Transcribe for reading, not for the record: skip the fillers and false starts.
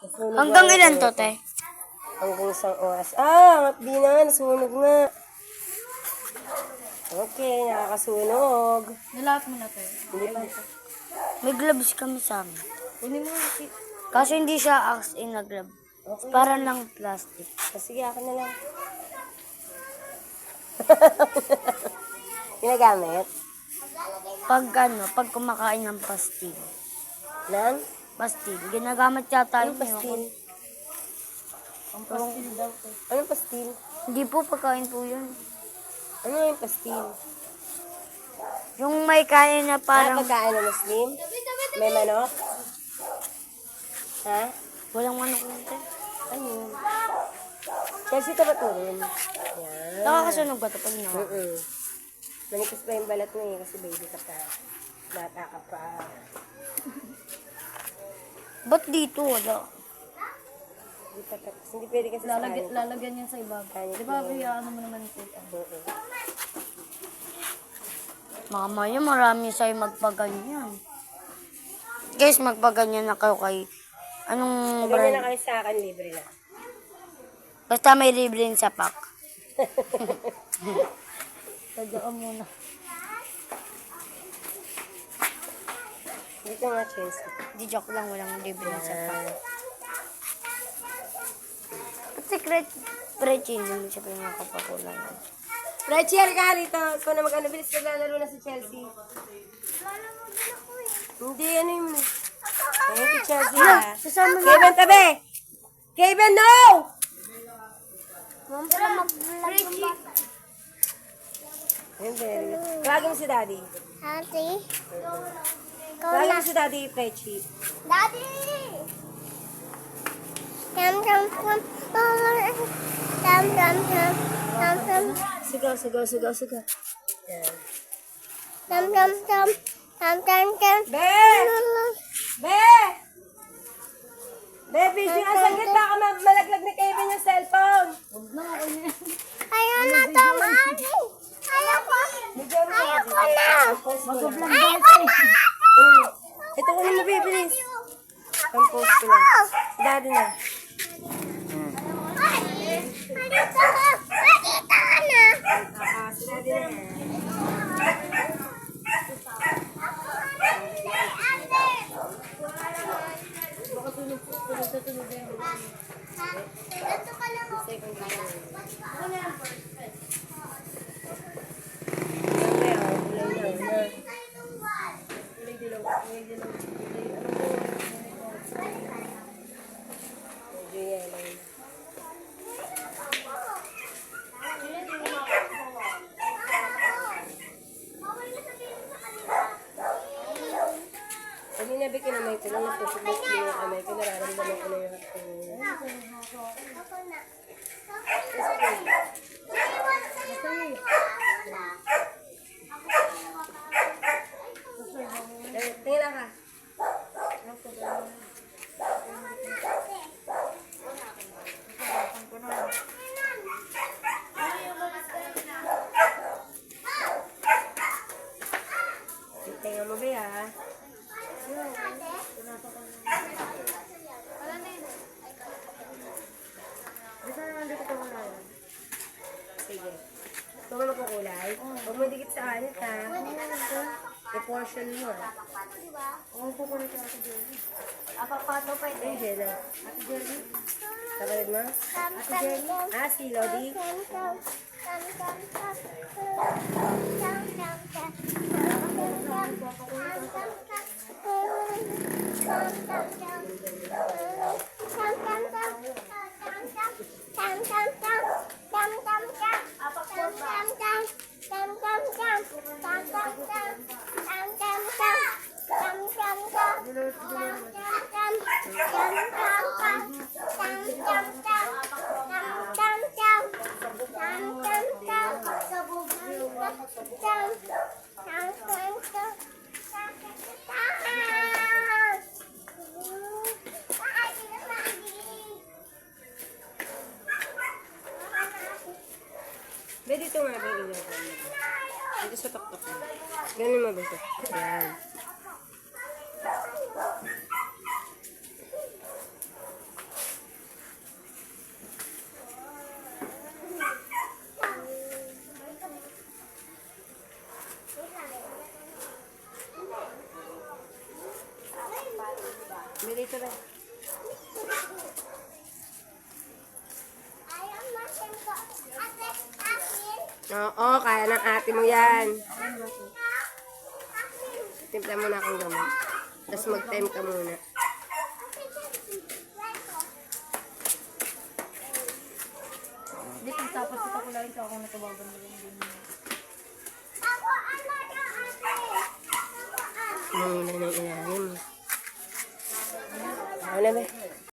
Hanggang ilan to, te? Hanggang isang oras. Ah, di na, nasunog nga. Okay, nakakasunog. Nilahat mo na to. Hindi pa. May gloves kami sa amin. Kunin mo. Kaso hindi siya as in na glove. Okay. Parang lang plastic. Sige, ako na lang. Ginagamit? Pag kumakain ng pastil. Nang? Pastil. Ginagamit yata Anong yung pastil? Ang pastil daw to. Anong pastil? Hindi po pagkain po yun. Ano yung pastil? Yung may kain na Parang... parang pagkain ng Muslim? May manok? Ha? walang manok yun, te. Ano yun? Kasi tapat mo rin. Yan. Nakakasunog ba ito pag ginawa? Manikas pa yung balat mo eh, kasi baby ka pa. Bata ka pa. Ba't dito? Wala. Hindi pa tapos. Hindi pwede kasi sa kanin. Lalagyan yan sa ibabaw. Di ba, ano mo naman ito? Mamaya marami sa'yo magpaganyan. Guys, magpaganyan na kayo kay... Anong Ganyan brand? na kayo sa akin, libre na. Basta may libre sa pack. Sadya ka muna. Dito nga, Chelsea. Di joke lang, walang libre sa pack. At secret, Prechi, hindi mo siya pinakapakulan. Rachel, ka rito. Ikaw na mag-ano, bilis naglalaro na si Chelsea. Hindi, ano yun? Ayun si Chelsea ha. Sasama na. Kevin, tabi! Kevin, no! Ma'am, para mag-vlog ba? Ayun, very good. Tawagin mo si Daddy. Ate? Tawagin mo si Daddy, Prechi. Daddy! Tam tam tam tam tam tam tam tam Sigaw, sigaw, sigaw, sigaw. Yan. tam tam tam tam tam tam. Be! Be! Be, busy nga saglit. Baka malaglag ni Kevin yung cellphone. Huwag na, okay na yan. Ayaw na to, Mami. Ayaw ko. Bigyan mo Ayaw ko na. Mag-vlog Ayaw daw ko siya. na. Ito ko na be, bilis. Ang post ko lang. Si Daddy na. Dito ka. Dito ka na. Si Daddy na. Dito ka lang. Pag ninabikin na may tulong, nasusubok ko yung kamay ko, nararamdaman ko na yung hapon. Tingnan ka. Tingnan mo ba ya? Sige. Ito mo magkukulay. Huwag mo dikit sa anit ha. I-portion mo. Apapato pa ito. Ay, Jenna. Ate Jenny. Kapatid mo? Ate Jenny. Ah, si Lodi. Be, dito nga ba yung dito sa taktak mo. Ganun mo ba ito? Yan. May dito na. Ayaw masin ko. Ate, akin. Oo, kaya ng ate mo yan. Akin. Timpla mo na akong gamot. Tapos mag-time ka muna. Hindi, pagtapos ito ko lang ito ako natawagan mo lang din. Ako ano na ate. Muna ng ilalim. Ano na ba?